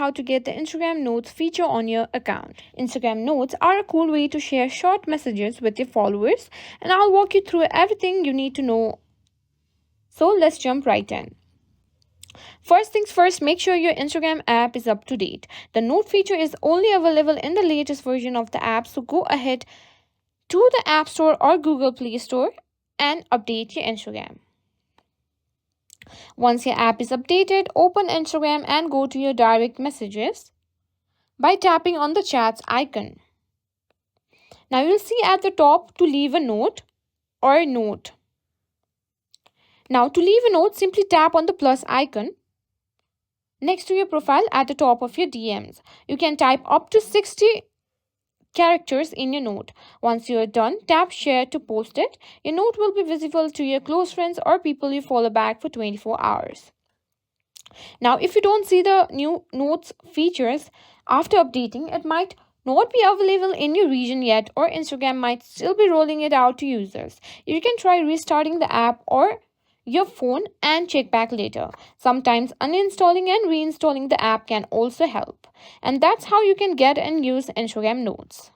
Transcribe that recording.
how to get the Instagram Notes feature on your account. Instagram Notes are a cool way to share short messages with your followers, and I'll walk you through everything you need to know. So let's jump right in. First things first, make sure your Instagram app is up to date. The Note feature is only available in the latest version of the app, so go ahead to the App Store or Google Play Store and update your Instagram. Once your app is updated, open Instagram and go to your direct messages by tapping on the chats icon. Now you'll see at the top to leave a note or a note. Now to leave a note, simply tap on the plus icon next to your profile at the top of your DMs. You can type up to 60 characters in your note. Once you are done, tap share to post it. Your note will be visible to your close friends or people you follow back for 24 hours. Now, if you don't see the new notes features after updating, it might not be available in your region yet, or Instagram might still be rolling it out to users. You can try restarting the app or your phone and check back later. Sometimes uninstalling and reinstalling the app can also help. And that's how you can get and use Instagram Notes.